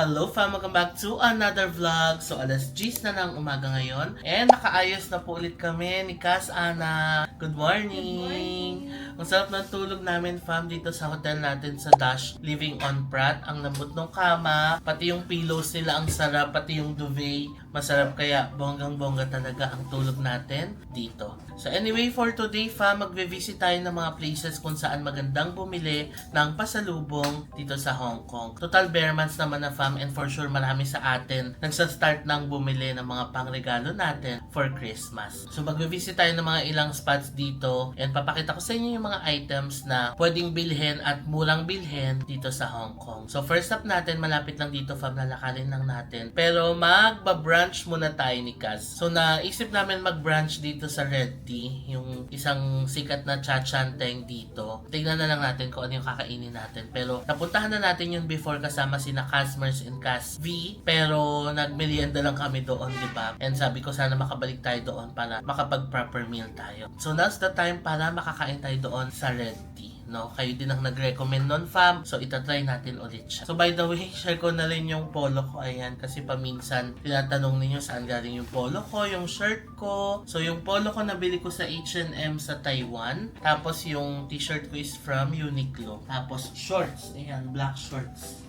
Hello fam! Welcome back to another vlog. So alas 10 na ng umaga ngayon. And nakaayos na po ulit kami ni Cass Ana. Good morning! Ang sarap ng tulog namin fam dito sa hotel natin sa Dash Living on Pratt. Ang lambot ng kama, pati yung pillows nila ang sarap, pati yung duvet. Masarap kaya bonggang-bongga talaga ang tulog natin dito. So anyway, for today fam, magbe-visit tayo ng mga places kung saan magandang bumili ng pasalubong dito sa Hong Kong. Total bare months naman na fam, and for sure marami sa atin nagsa-start ng bumili ng mga pangregalo natin for Christmas. So magbe-visit tayo ng mga ilang spots dito and papakita ko sa inyo yung mga items na pwedeng bilhin at murang bilhin dito sa Hong Kong. So first up natin, malapit lang dito fam, lalakarin lang natin. Pero magba-brunch muna tayo ni Kaz. So naisip namin mag-brunch dito sa Red Tea, yung isang sikat na cha-chanteng dito. Tingnan na lang natin kung ano yung kakainin natin. Pero napuntahan na natin yun before kasama sina Casmers and Cas V. Pero nagmerienda lang kami doon, di ba? And sabi ko sana makabalik tayo doon para makapag-proper meal tayo. So now's the time para makakain tayo doon sa Red Tea. No, kayo din ang nag-recommend nun fam. So itatry natin ulit siya. So by the way, share ko na rin yung polo ko. Ayan, kasi paminsan tinatanong ninyo saan galing yung polo ko, yung shirt ko. So yung polo ko nabili ko sa H&M sa Taiwan. Tapos yung t-shirt ko is from Uniqlo. Tapos shorts, ayan, black shorts.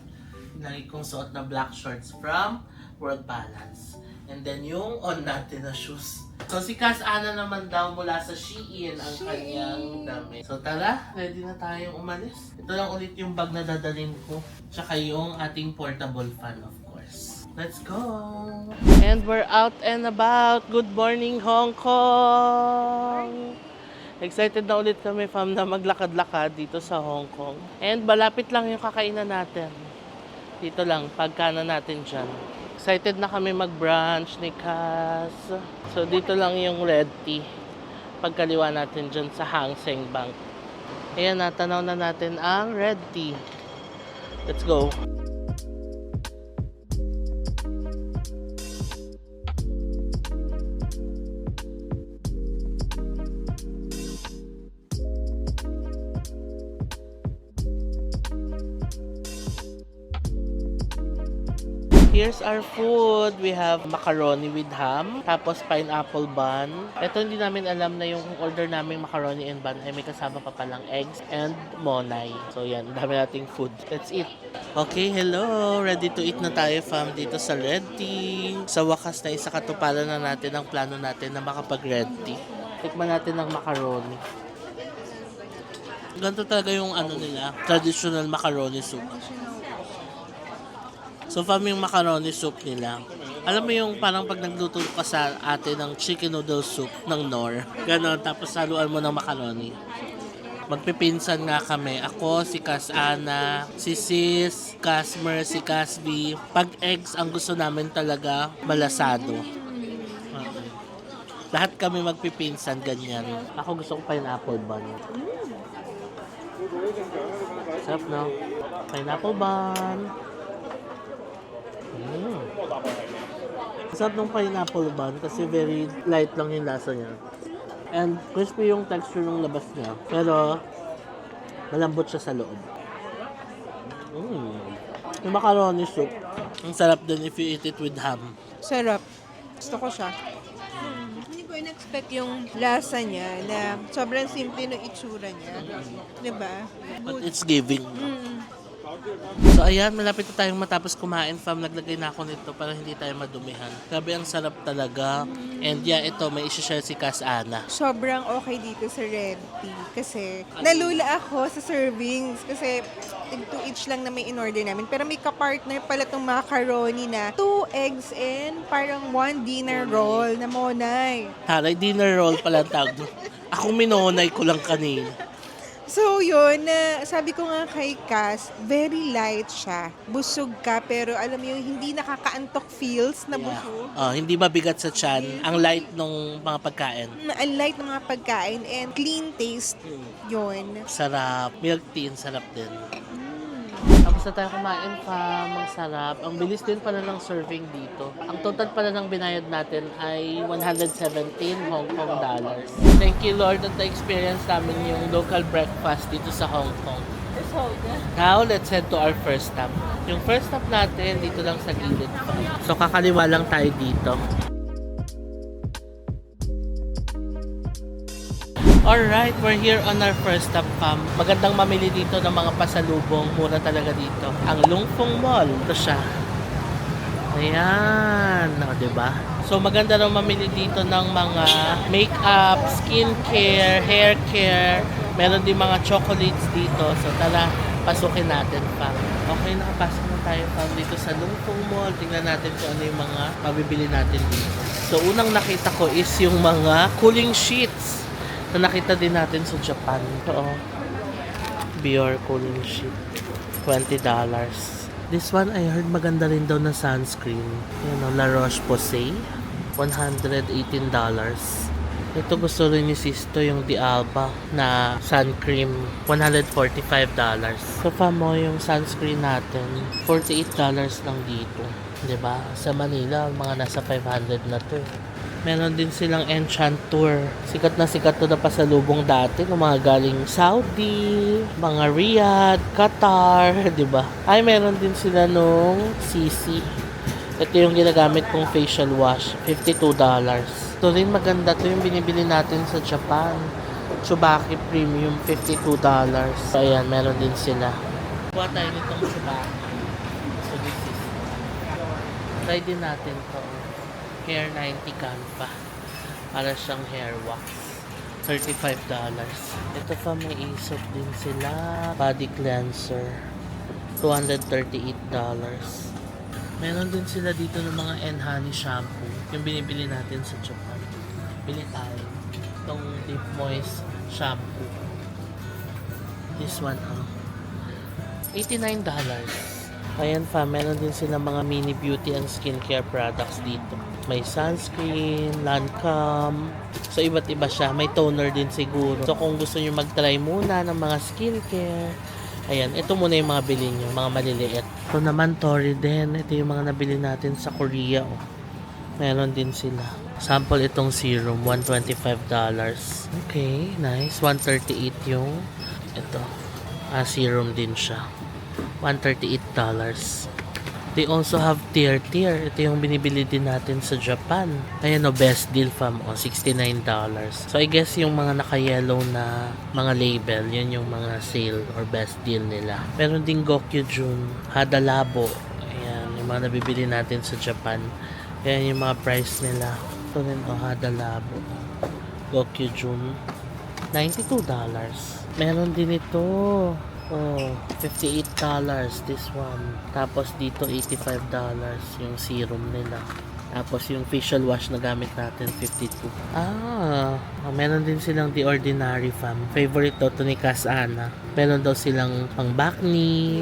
Lagi kong suot na black shorts from World Balance. And then yung on natin na shoes. So si Cass Ana naman daw mula sa Shein ang kanyang damit. So tara, ready na tayong umalis. Ito lang ulit yung bag na dadalhin ko. Tsaka yung ating portable fan, of course. Let's go! And we're out and about. Good morning, Hong Kong! Excited na ulit kami fam na maglakad-lakad dito sa Hong Kong. And malapit lang yung kakainan natin. Dito lang, pagkanan natin dyan. Excited na kami mag-brunch ni Cass. So dito lang yung Red Tea. Pagkaliwa natin dyan sa Hang Seng Bank. Ayan, natanaw na natin ang Red Tea. Let's go! Here's our food. We have macaroni with ham, tapos pineapple bun. Ito hindi namin alam na yung order namin macaroni and bun ay may kasama pa palang eggs and monay. So yan, dami nating food. Let's eat. Okay, hello! Ready to eat na tayo fam dito sa Red Tea. Sa wakas na isa katuparan na natin ang plano natin na makapag-Red Tea. Tikman natin ng macaroni. Ganito talaga yung ano nila, traditional macaroni soup. So, fam, yung macaroni soup nila. Alam mo yung parang pag nagluto ka sa atin ng chicken noodle soup ng Knorr. Ganon, tapos saluan mo ng macaroni. Magpipinsan nga kami. Ako, si Cass Ana, si Sis, Casmer, si Cas V. Pag eggs, ang gusto namin talaga malasado. Okay. Lahat kami magpipinsan, ganyan. Ako gusto ko pineapple bun. Sarap, no? Pineapple bun. Sarap ng pineapple bun kasi very light lang yung lasa niya. And crispy yung texture ng labas niya. Pero malambot siya sa loob. Yung macaroni soup, ang sarap din if you eat it with ham. Sarap. Gusto ko siya. Hindi ko in-expect yung lasa niya na sobrang simple ng itsura niya. Diba? But it's giving. So ayan, malapit na tayong matapos kumain fam. Naglagay na ako nito para hindi tayo madumihan. Grabe, ang sarap talaga. And yeah, ito may isi-share si Cass Ana. Sobrang okay dito sa Red Tea. Kasi nalula ako sa servings. Kasi to each lang na may in-order namin. Pero may kapartner pala itong macaroni na 2 eggs and parang 1 dinner roll na monay. Taray, dinner roll pala ang tawag. Ako minonay ko lang kanina. So yun, sabi ko nga kay Cass, very light siya. Busog ka, pero alam mo yung hindi nakakaantok feels na busog. Hindi mabigat sa tiyan. Ang light ng mga pagkain. Ang light ng mga pagkain and clean taste yun. Sarap. Milk tea, sarap din. Tapos na tayo kumain fam. Ang sarap. Ang bilis din pala ng serving dito. Ang total pala ng binayad natin ay 117 Hong Kong dollars. Thank you Lord at na-experience namin yung local breakfast dito sa Hong Kong. Now, let's head to our first stop. Yung first stop natin, dito lang sa gilid. So, kakaliwa lang tayo dito. Alright, we're here on our first stop, fam. Magandang mamili dito ng mga pasalubong. Mura talaga dito. Ang Lungfong Mall. Ito siya. Ayan. O, diba? So, maganda raw mamili dito ng mga makeup, skincare, hair care. Meron din mga chocolates dito. So, tara, pasukin natin, fam. Okay, nakapasok na tayo, fam, dito sa Lungfong Mall. Tingnan natin kung ano yung mga mabibili natin dito. So, unang nakita ko is yung mga cooling sheets na nakita din natin sa Japan. So, Bior cooling sheet. $20. This one, I heard maganda rin daw na sunscreen. Yan o, La Roche-Posay. $118. Ito gusto rin ni Sisto yung D'Alba na sun cream. $145. So, mo yung sunscreen natin. $48 lang dito. 'Di ba? Sa Manila, mga nasa 500 na to. Meron din silang Enchantour. Sikat na sikat to na pasalubong dati ng mga galing Saudi, mga Riyadh, Qatar, 'di ba? Ay, meron din sila nung CC. Ito yung ginagamit kong facial wash, $52. Ito rin maganda to yung binibili natin sa Japan. Tsubaki Premium, $52. So, ayan, meron din sila. Kuha tayo nitong Tsubaki. So, this is. Try din natin to. Hair 90 Canva. Para siyang hair wax. $35. Ito pa, may Aesop din sila. Body cleanser. $238. Meron din sila dito ng mga Enhani shampoo. Yung binibili natin sa Japan. Bili tayo. Itong Deep Moist shampoo. This one, $89. Ayan pa, meron din sila mga mini beauty and skincare products dito. May sunscreen, Lancome. So, iba't iba siya. May toner din siguro. So, kung gusto nyo mag-try muna ng mga skincare, ayan, ito muna yung mga bilhin nyo, mga maliliit. Ito naman, Tori din. Ito yung mga nabili natin sa Korea. Oh. Meron din sila. Sample itong serum, $125. Okay, nice. $138 yung ito. Serum din siya. $138. They also have tier. Ito yung binibili din natin sa Japan. Ayan o, best deal, fam. O, $69. So, I guess yung mga naka-yellow na mga label, yun yung mga sale or best deal nila. Meron din Gokyujun, Hada Labo. Ayan, yung mga nabibili natin sa Japan. Ayan yung mga price nila. Ito rin o, Hada Labo. Gokyujun, $92. Meron din ito. Oh, $58 this one. Tapos dito $85 yung serum nila. Tapos yung facial wash na gamit natin $52. Meron din silang The Ordinary, fam. Favorite daw to ni Kas Ana. Meron daw silang pang bakni,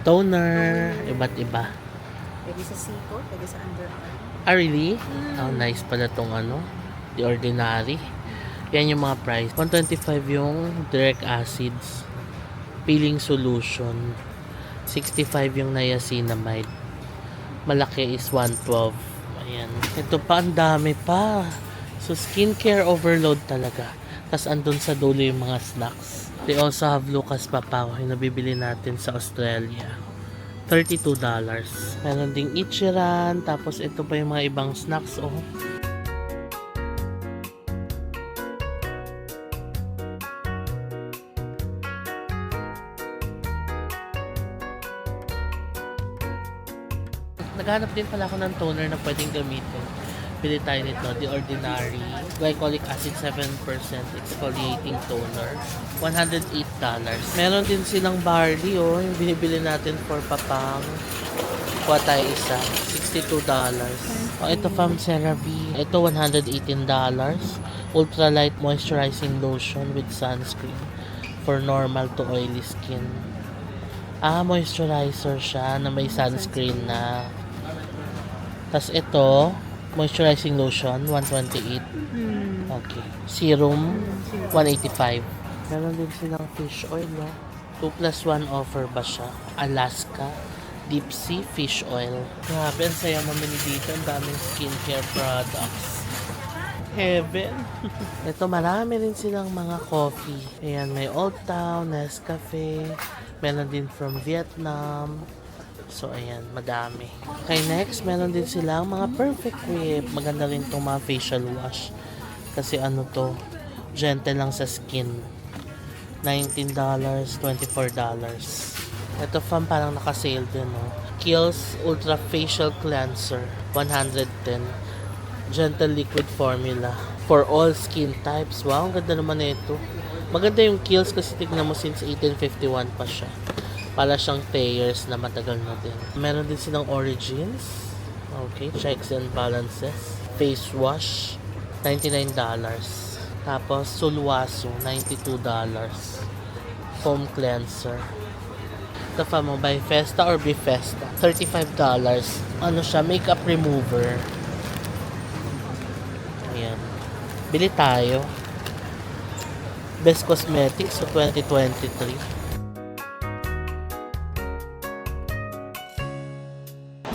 toner, iba't iba. Pwede sa siko, pwede sa underarm. Really? Oh, nice pala tong The Ordinary. Yan yung mga price. $125 yung direct acids. Peeling solution. $65 yung niacinamide. Malaki is $112. Ayan. Ito pa, ang dami pa. So, skincare overload talaga. Tapos, andun sa dulo yung mga snacks. They also have Lucas Papaw. Yung nabibili natin sa Australia. $32. Meron ding Ichiran. Tapos, ito pa yung mga ibang snacks. Oh. Naghanap din pala ako ng toner na pwedeng gamitin. Pili tayo nito, The Ordinary Glycolic Acid 7% Exfoliating Toner. $108. Meron din silang barley, oh, yung binibili natin for papang. Kuha tayo isa, $62. Oh, ito from CeraVe. Ito $118. Ultralight Moisturizing Lotion with Sunscreen for normal to oily skin. Moisturizer siya na may sunscreen na. Tapos ito, moisturizing lotion, $128. Okay. Serum, $185. Meron din silang fish oil, no? 2+1 offer ba siya? Alaska Deep Sea Fish Oil. Grabe, ang saya mamili dito. Ang daming skincare products. Heaven. Ito, marami rin silang mga coffee. Ayan, may Old Town, Nescafe. Meron din from Vietnam. So, ayan, madami. Okay, next, meron din silang mga Perfect Whip. Maganda rin itong mga facial wash. Kasi ano to, gentle lang sa skin. $19, $24. Ito fam, parang naka-sale din, no? Kiehl's Ultra Facial Cleanser, 110. Gentle liquid formula for all skin types. Wow, ang ganda naman na ito. Maganda yung Kiehl's kasi tignan mo since 1851 pa siya. Para siyang Thayers na matagal na din. Meron din silang Origins. Okay, checks and balances. Face wash, $99. Tapos Sulwhasoo, $92. Foam cleanser. Ito pa mo, by Festa or Bifesta, $35. Ano siya, makeup remover. Ayan. Bili tayo. Best Cosmetics so 2023.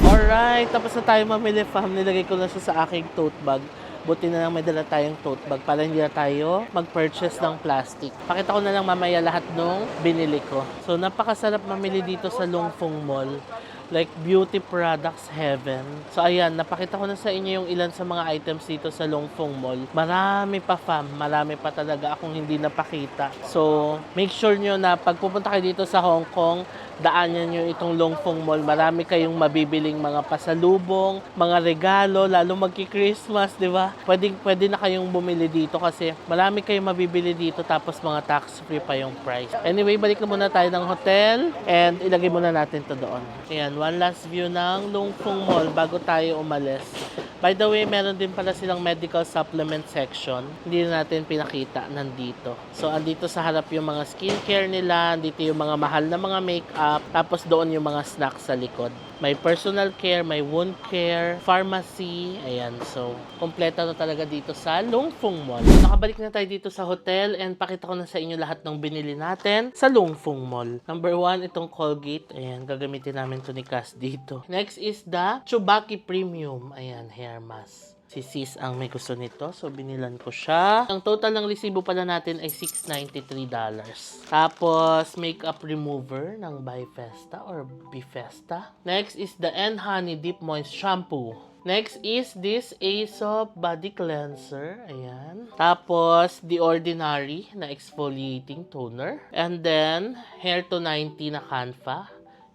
Alright, tapos na tayo mamili fam. Nilagay ko na siya sa aking tote bag. Buti na lang may dala tayong tote bag para hindi na tayo mag-purchase ng plastic. Pakita ko na lang mamaya lahat nung binili ko. So, napakasarap mamili dito sa Longfeng Mall. Like beauty products heaven. So ayan, napakita ko na sa inyo yung ilan sa mga items dito sa Longfeng Mall. Marami pa fam, marami pa talaga akong hindi napakita. So make sure nyo na pag pupunta kayo dito sa Hong Kong, daanan nyo itong Longfeng Mall. Marami kayong mabibiling mga pasalubong, mga regalo, lalo magki-Christmas, di ba? Pwede na kayong bumili dito kasi marami kayong mabibili dito tapos mga tax-free pa yung price. Anyway, balik na muna tayo ng hotel and ilagay muna natin to doon. Ayan, one last view ng Longfeng Mall bago tayo umalis. By the way, meron din pala silang medical supplement section. Hindi na natin pinakita nandito. So, andito sa harap yung mga skincare nila, andito yung mga mahal na mga makeup, tapos doon yung mga snacks sa likod. May personal care, may wound care, pharmacy, ayan. So, kompleto na talaga dito sa Longfeng Mall. Nakabalik na tayo dito sa hotel and pakita ko na sa inyo lahat ng binili natin sa Longfeng Mall. Number 1, itong Colgate. Ayan, gagamitin namin to ni Cass dito. Next is the Chubaki Premium. Ayan, hair mask. Si sis ang may gusto nito. So, binilan ko siya. Ang total ng resibo pala natin ay $693. Tapos, makeup remover ng Bifesta or Bifesta. Next is the Honey Deep Moist Shampoo. Next is this Aesop Body Cleanser. Ayan. Tapos, The Ordinary na exfoliating toner. And then, Hair to 90 na Canfa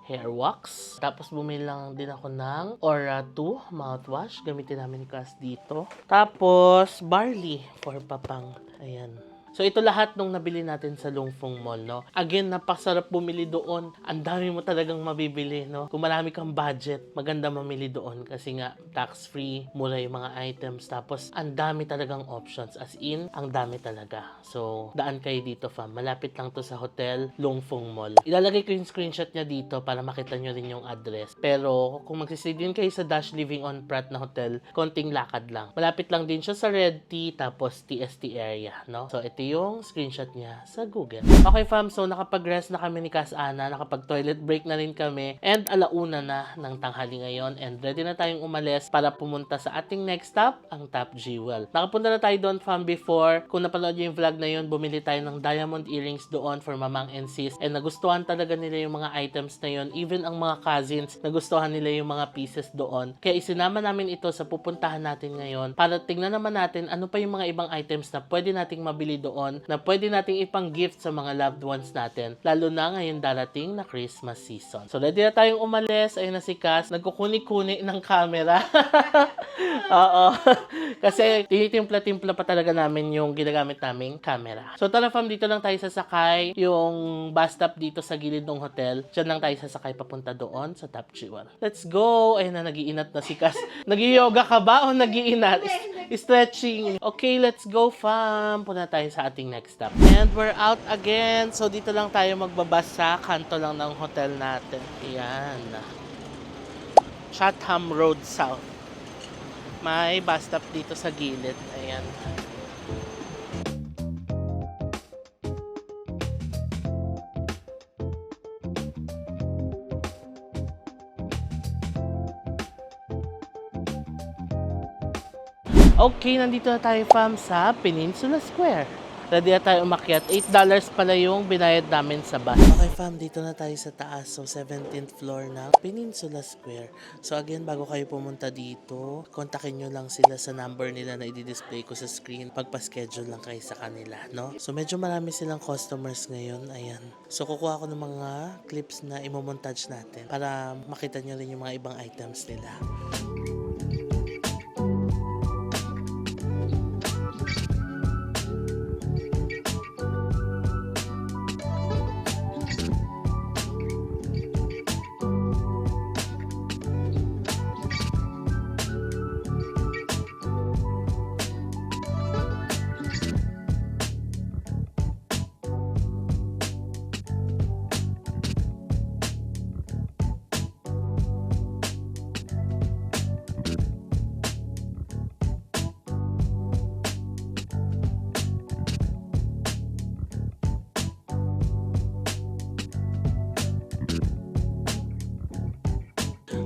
hair wax. Tapos bumili lang din ako ng Aura 2 mouthwash. Gamitin namin ni Cass dito. Tapos barley for papang. Ayan. So, ito lahat nung nabili natin sa Longfeng Mall, no? Again, napasarap bumili doon. Ang dami mo talagang mabibili, no? Kung marami kang budget, maganda mamili doon. Kasi nga, tax-free, mura yung mga items. Tapos, ang dami talagang options. As in, ang dami talaga. So, daan kayo dito, fam. Malapit lang to sa hotel, Longfeng Mall. Ilalagay ko yung screenshot niya dito para makita nyo rin yung address. Pero, kung magsistay din kayo sa Dash Living on Pratt na hotel, konting lakad lang. Malapit lang din siya sa Red Tea, tapos TST area, no? So, ito yung screenshot niya sa Google. Okay fam, so nakapag-rest na kami ni Cass Ana, nakapag-toilet break na rin kami, and alauna na ng tanghali ngayon, and ready na tayong umalis para pumunta sa ating next stop, ang Top Jewel. Nakapunta na tayo doon fam before. Kung napanood yung vlog na yun, bumili tayo ng diamond earrings doon for mamang and sis, and nagustuhan talaga nila yung mga items na yun. Even ang mga cousins, nagustuhan nila yung mga pieces doon. Kaya isinama namin ito sa pupuntahan natin ngayon para tingnan naman natin ano pa yung mga ibang items na pwede nating mabili doon na pwede nating ipang gift sa mga loved ones natin, lalo na ngayon darating na Christmas season. So, ready na tayong umalis. Ayun na si Cass, nagkukuni-kuni ng camera. Oo. Kasi tinitimpla-timpla pa talaga namin yung ginagamit naming camera. So, tara fam, dito lang tayo sasakay. Yung bus stop dito sa gilid ng hotel. Diyan lang tayo sasakay papunta doon sa Top Jewel. Let's go! Ayun na, nag-iinat na si Cass. Nag-yoga ka ba o nag-iinat? Stretching. Okay, let's go fam. Punta tayo sa ating next stop. And we're out again. So, dito lang tayo magbabas sa kanto lang ng hotel natin. Ayan. Chatham Road South. May bus stop dito sa gilid. Ayan. Okay, nandito na tayo fam sa Peninsula Square. Ready na tayo umakyat. $8 pala yung binayad namin sa bus. Okay fam, dito na tayo sa taas. So 17th floor ng Peninsula Square. So again, bago kayo pumunta dito, kontakin nyo lang sila sa number nila na i-display ko sa screen. Pagpa-schedule lang kayo sa kanila, no? So medyo marami silang customers ngayon. Ayan. So kukuha ko ng mga clips na imomontage natin para makita nyo rin yung mga ibang items nila.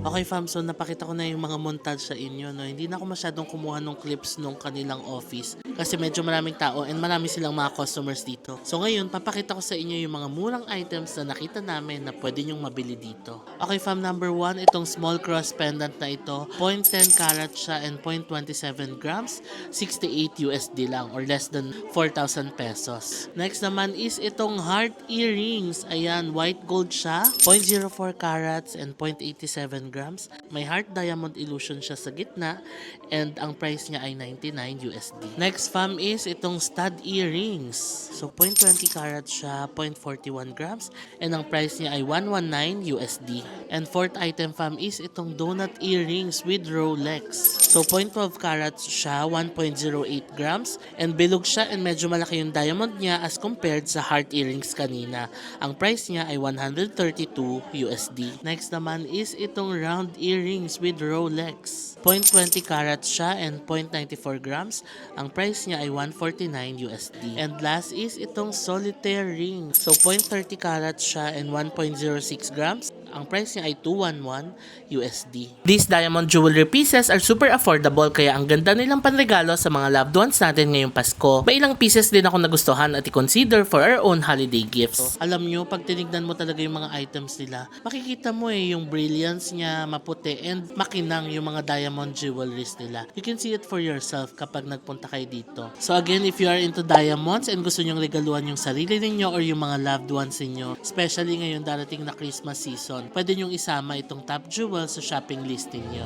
Okay fam, so napakita ko na yung mga montage sa inyo, no? Hindi na ako masyadong kumuha ng clips nung kanilang office kasi medyo maraming tao and marami silang mga customers dito. So ngayon, papakita ko sa inyo yung mga murang items na nakita namin na pwede nyong mabili dito. Okay fam, number 1, itong small cross pendant na ito. 0.10 carat siya and 0.27 grams. 68 USD lang or less than 4,000 pesos. Next naman is itong heart earrings. Ayan, white gold siya. 0.04 carats and 0.87 grams. May heart diamond illusion siya sa gitna and ang price niya ay 99 USD. Next fam is itong stud earrings. So 0.20 carats siya, 0.41 grams and ang price niya ay 119 USD. And fourth item fam is itong donut earrings with Rolex. So 0.12 carats siya, 1.08 grams and bilog siya and medyo malaki yung diamond niya as compared sa heart earrings kanina. Ang price niya ay 132 USD. Next naman is itong round earrings with Rolex. 0.20 carats siya and 0.94 grams. Ang price niya ay 149 USD. And last is itong solitaire ring. So 0.30 carats siya and 1.06 grams. Ang price niya ay 211 USD. These diamond jewelry pieces are super affordable kaya ang ganda nilang panregalo sa mga loved ones natin ngayong Pasko. May ilang pieces din ako nagustuhan at i-consider for our own holiday gifts. Alam nyo, pag tinignan mo talaga yung mga items nila, makikita mo yung brilliance niya, maputi, and makinang yung mga diamond jewelries nila. You can see it for yourself kapag nagpunta kayo dito. So again, if you are into diamonds and gusto nyong regaluhan yung sarili ninyo or yung mga loved ones ninyo, especially ngayon darating na Christmas season, pwede nyong isama itong top jewel sa shopping list ninyo.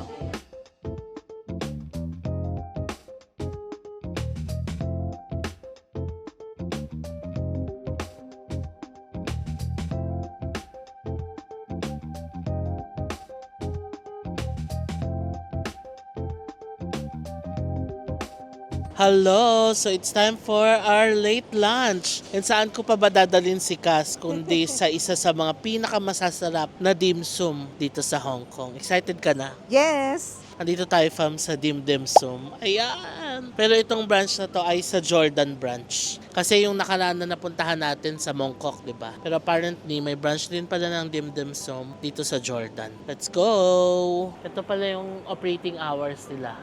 Hello! So it's time for our late lunch. And saan ko pa ba dadalhin si Cass kundi sa isa sa mga pinakamasasarap na dim sum dito sa Hong Kong. Excited ka na? Yes! Andito tayo fam sa Dim Dim Sum. Ayan! Pero itong branch na to ay sa Jordan branch. Kasi yung nakaraan na napuntahan natin sa Mongkok, di ba? Pero apparently may branch din pala ng Dim Dim Sum dito sa Jordan. Let's go! Ito pala yung operating hours nila.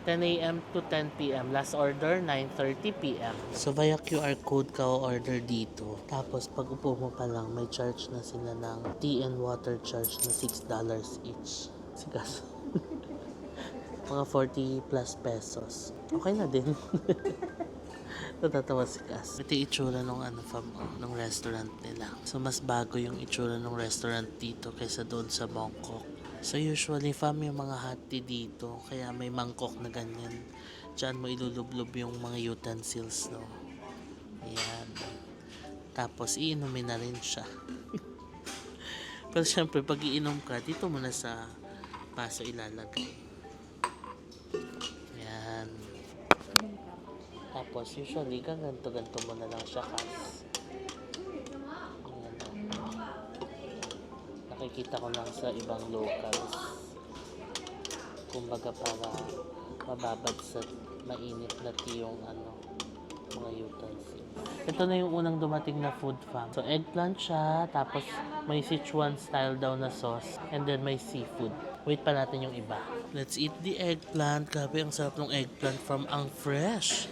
10 a.m. to 10 p.m. Last order, 9:30 p.m. So, via QR code ka o-order dito. Tapos, pag upo mo pa lang, may charge na sila ng tea and water charge na $6 each. Sigas. Mga 40 plus pesos. Okay na din. Natatawa si Cass. Ito yung itsura nung nung restaurant nila. So, mas bago yung itsura nung restaurant dito kaysa doon sa Bangkok. So usually fam, yung mga hot tea dito, kaya may mangkok na ganyan. Diyan mo ilulublob yung mga utensils, no? Ayan. Tapos iinumin na rin siya. Pero syempre, pag iinom ka, dito mo na sa paso ilalagay. Ayan. Tapos usually, ganto-ganto mo na lang siya, Cass. Nakikita ko lang sa ibang locals. Kumbaga para mababad sa mainit na tea yung mga utensils. Ito na yung unang dumating na food fam. So, eggplant siya, tapos may Sichuan style daw na sauce, and then may seafood. Wait pa natin yung iba. Let's eat the eggplant. Grabe, ang sarap ng eggplant from Ang Fresh.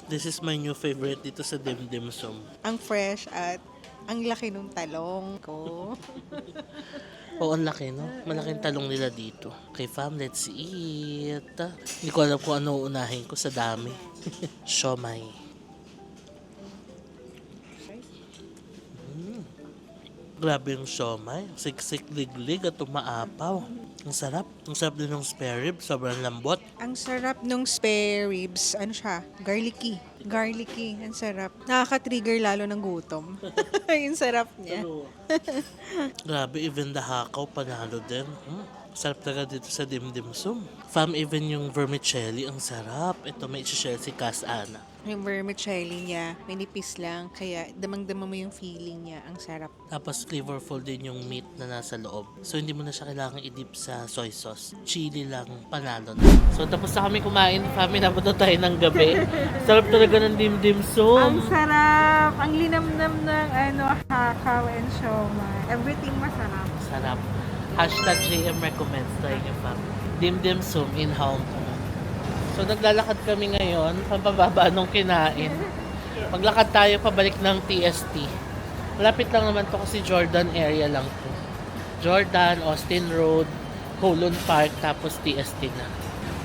This is my new favorite dito sa Dim Dim Sum. Ang fresh at ang laki nung talong ko. Oo, ang laki, no? Malaking talong nila dito. Okay, fam, let's eat. Hindi ko alam kung ano unahin ko sa dami. Siomai. Grabe yung siomai. Siksik, liglig at umaapaw. Ang sarap. Ang sarap din ng spare rib. Sobrang lambot. Ang sarap nung spare ribs. Ano siya? Garlicky. Garlicky. Ang sarap. Nakaka-trigger lalo ng gutom. Yung sarap niya. Grabe, even the hakaw panalo din. Sarap talaga dito sa Dim Dim Sum. Fam, even yung vermicelli, ang sarap. Ito, may isi-share si Cass Ana. Yung vermicelli niya, may nipis lang. Kaya damang-dama mo yung feeling niya. Ang sarap. Tapos flavorful din yung meat na nasa loob. So hindi mo na siya kailangan i-dip sa soy sauce. Chili lang, panalo na. So tapos na kami kumain, family, napunta tayo ng gabi. Sarap talaga ng Dim Dim Sum. Ang sarap! Ang linamnam ng hakaw and siomai. Everything masarap. Sarap. Hashtag JM recommends tayo niyo, fam. Dim Dim Sum in Hong Kong. So naglalakad kami ngayon, pampababa nung kinain. Maglakad tayo pabalik ng TST. Malapit lang naman to kasi Jordan area lang to. Jordan, Austin Road, Kowloon Park, tapos TST na.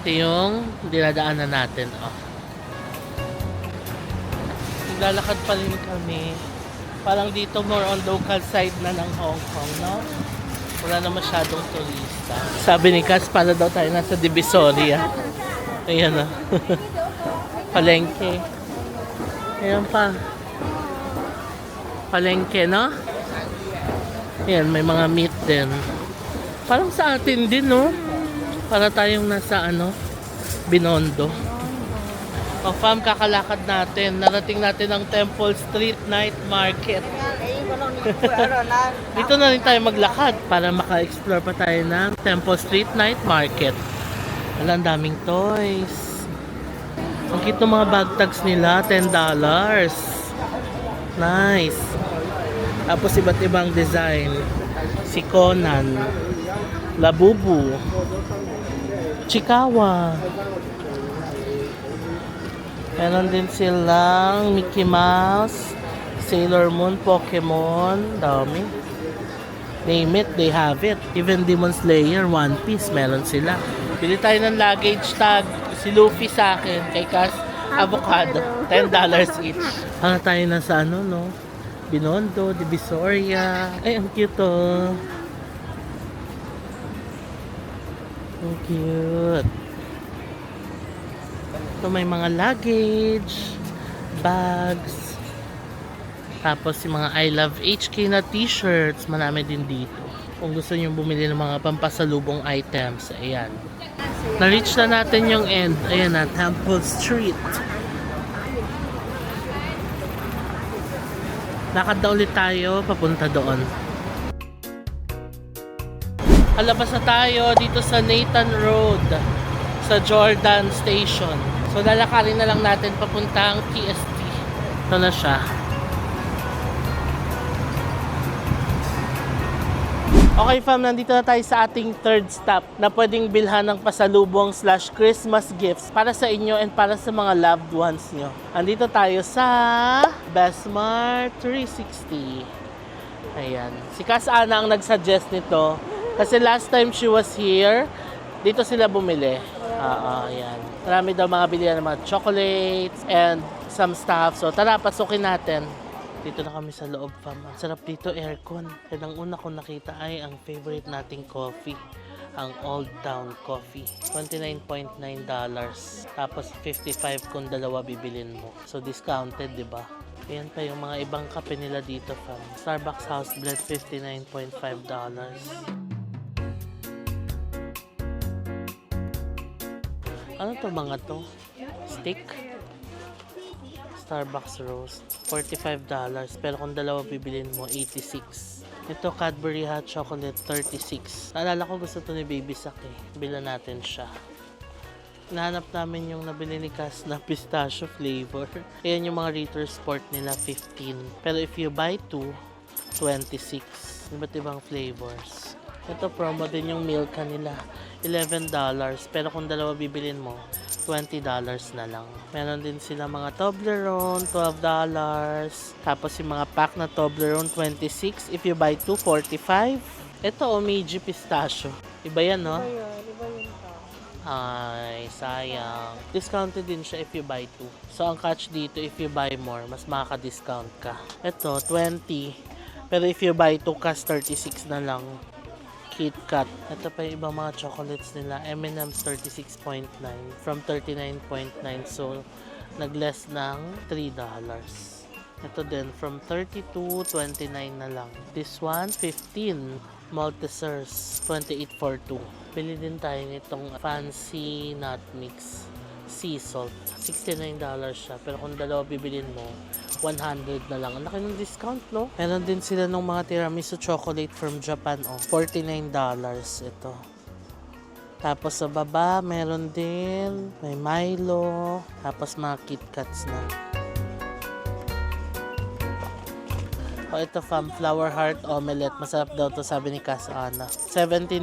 Ito yung dinadaanan natin. Oh. Naglalakad pa rin kami. Parang dito more on local side na ng Hong Kong, no? Wala na masyadong turista. Sabi ni Cass, para daw tayo nasa Divisoria. Ayan na. Palengke. Ayan pa. Palengke, no? Ayan, may mga meat din. Parang sa atin din, no? Para tayong nasa, Binondo. O, fam, kakalakad natin. Narating natin ang Temple Street Night Market. Dito na rin tayo maglakad para maka-explore pa tayo ng Temple Street Night Market. Wala, ang daming toys. Ang cute ng mga bag tags nila, $10. Nice. Tapos iba't ibang design. Si Conan, Labubu, Chikawa. Meron din silang Mickey Mouse, Sailor Moon, Pokemon, dami. Name it, they have it. Even Demon Slayer, One Piece, meron sila. Bili tayo ng luggage tag. Si Luffy sa akin, kay Cass, avocado. $10 each. Para tayo na sa Binondo, Divisoria. Ay, ang cute oh. Ang cute. Ito may mga luggage, bags. Tapos yung mga I Love HK na t-shirts, marami din dito. Kung gusto niyo bumili ng mga pampasalubong items, ayan. Na-reach na natin yung end. Ayan na, Temple Street. Lakad na ulit tayo, papunta doon. Alabas na tayo dito sa Nathan Road, sa Jordan Station. So lalakarin na lang natin papuntang TST. Ito na siya. Okay fam, nandito na tayo sa ating third stop na pwedeng bilhan ng pasalubong / Christmas gifts para sa inyo and para sa mga loved ones nyo. Andito tayo sa Bestmart 360. Ayan. Si Cass Ana ang nagsuggest nito kasi last time she was here, dito sila bumili. Ayan. Marami daw mga bilihan ng mga chocolates and some stuff. So tara, pasukin natin. Dito na kami sa loob, fam. Ang sarap dito, aircon. And ang una kong nakita ay ang favorite nating coffee. Ang Old Town Coffee. $29.9. Tapos $55 kung dalawa bibilin mo. So discounted, di ba? Ayan pa yung mga ibang kape nila dito, fam. Starbucks House Blend, $59.5. Ano to mga to? Stick? Starbucks Roast, $45. Pero kung dalawa bibilin mo, $86. Ito, Cadbury Hot Chocolate, $36. Naalala ko gusto to ni Baby Sak eh. Bilan natin siya. Nahanap namin yung nabili ni Cass na pistachio flavor. Ayan yung mga Ritter Sport nila, 15. Pero if you buy 2, 26. Iba't ibang flavors. Ito promo din yung Milka nila. $11. Pero kung dalawa bibilin mo, $20 na lang. Meron din sila mga Toblerone, $12. Tapos yung mga pack na Toblerone, 26. If you buy 2, 45. Ito, Omiji Pistachio. Iba yan, no? Iba yun pa. Ay, sayang. Discounted din siya if you buy 2. So, ang catch dito, if you buy more, mas makaka-discount ka. Ito, 20. Pero if you buy 2, cas 36 na lang. KitKat. Ito pa yung ibang mga chocolates nila. M&M's 36.9 from 39.9. So, nag-less ng $3. Ito din, from 32, 29 na lang. This one, 15. Maltesers, 28.42. Bili din tayo nitong fancy nut mix. Sea salt. $69 siya. Pero kung dalawa bibilin mo, 100 na lang. Ang laki ng discount, no? Meron din sila ng mga tiramisu chocolate from Japan, oh. $49 ito. Tapos sa baba, meron din may Milo. Tapos mga KitKats na. O ito, fam, flower heart omelette. Masarap daw to, sabi ni Cass Ana. $17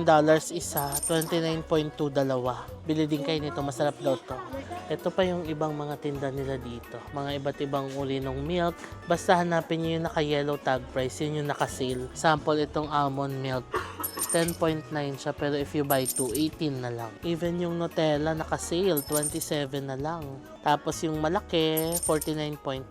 isa, 29.2 dalawa. Bili din kayo nito, masarap daw to. Ito pa yung ibang mga tinda nila dito. Mga iba't ibang uri ng milk. Basta hanapin nyo yung naka-yellow tag price, yun yung naka-sale. Sample itong almond milk. 10.9 siya, pero if you buy 2, 18 na lang. Even yung Nutella naka-sale, 27 na lang. Tapos yung malaki, 49.9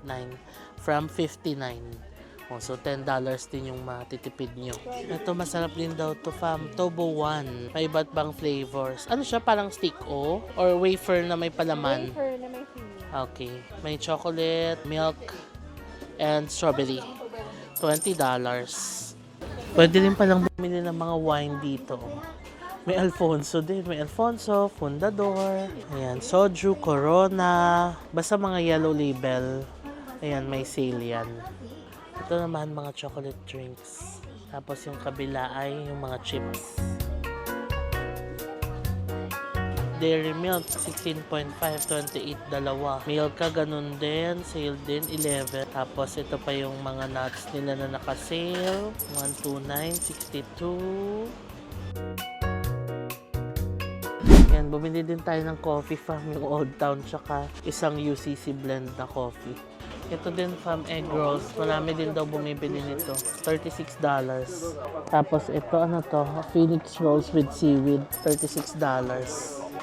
from 59. Oh, so $10 din yung matitipid nyo. Ito masarap din daw to, fam. Tobo 1. May iba't bang flavors. Ano siya? Parang stick o? Or wafer na may palaman? Wafer na may filling. Okay. May chocolate, milk, and strawberry. $20. Pwede rin palang bumili ng mga wine dito. May Alfonso din. May Alfonso, Fundador. Ayan, Soju, Corona. Basta mga yellow label. Ayan, may sale yan. Ito naman mga chocolate drinks. Tapos yung kabila ay yung mga chips. Dairy Milk, 16.5, 28, dalawa. Milka, ganun din. Sale din, 11. Tapos ito pa yung mga nuts nila na naka-sale. 129, 62. Yan, bumili din tayo ng coffee from yung Old Town. Tsaka isang UCC blend na coffee. Ito din, fam, egg rolls. Marami din daw bumibili nito. $36. Tapos ito, ano to? Phoenix rolls with seaweed. $36.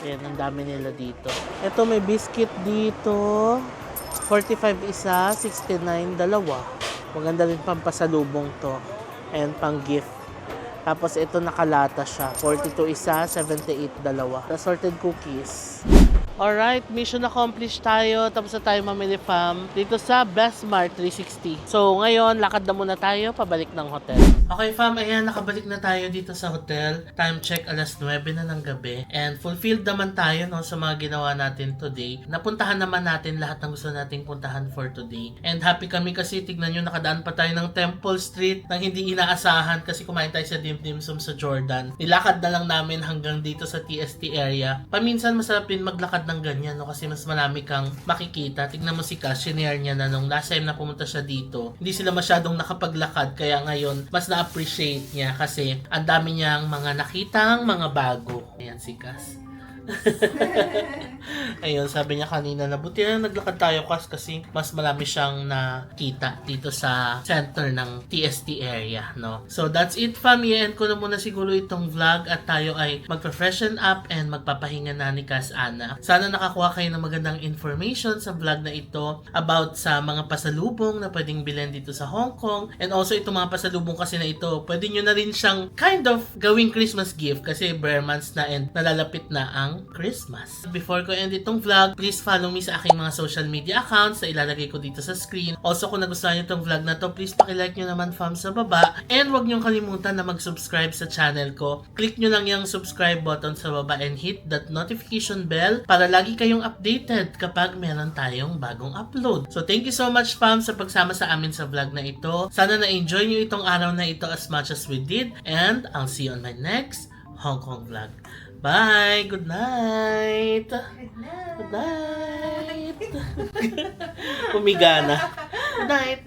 Ayan, ang dami nila dito. Ito, may biscuit dito. 45 isa, 69 dalawa. Maganda rin pampasalubong to. And pang gift. Tapos ito, nakalata siya. 42 isa, 78 dalawa. Assorted cookies. Alright, mission accomplished tayo. Tapos na tayo mamili, fam, dito sa Best Mart 360. So, ngayon, lakad na muna tayo pabalik ng hotel. Okay, fam, ayan, nakabalik na tayo dito sa hotel. Time check, alas 9 na ng gabi. And fulfilled naman tayo, no, sa mga ginawa natin today. Napuntahan naman natin lahat ng gusto nating puntahan for today. And happy kami kasi, tignan nyo, nakadaan pa tayo ng Temple Street nang hindi inaasahan kasi kumain tayo sa Dim Dim Sum sa Jordan. Nilakad na lang namin hanggang dito sa TST area. Paminsan masarap din maglakad ng ganyan, no, kasi mas marami kang makikita. Tignan mo si Cass, shinare niya na nung last time na pumunta siya dito, hindi sila masyadong nakapaglakad, kaya ngayon mas na-appreciate niya kasi ang dami niyang mga nakitang mga bago. Ayan si Cass. Ayun, sabi niya kanina na buti na naglakad tayo kasi mas marami siyang nakita dito sa center ng TST area, no? So that's it, fam. I-end ko na muna siguro itong vlog at tayo ay magpa-freshen up and magpapahinga na ni Cass Ana. Sana nakakuha kayo ng magandang information sa vlog na ito about sa mga pasalubong na pwedeng bilhin dito sa Hong Kong, and also itong mga pasalubong kasi na ito, pwede nyo na rin siyang kind of gawing Christmas gift kasi bare months na and nalalapit na ang Christmas. Before ko end itong vlog, please follow me sa aking mga social media accounts na ilalagay ko dito sa screen. Also, kung nagustuhan nyo itong vlog na to, please pakilike nyo naman, fam, sa baba. And huwag nyo kalimutan na mag-subscribe sa channel ko. Click nyo lang yung subscribe button sa baba and hit that notification bell para lagi kayong updated kapag meron tayong bagong upload. So, thank you so much, fam, sa pagsama sa amin sa vlog na ito. Sana na-enjoy nyo itong araw na ito as much as we did. And I'll see you on my next Hong Kong vlog. Bye! Good night! Good night. Good night! Umiga na. Good night!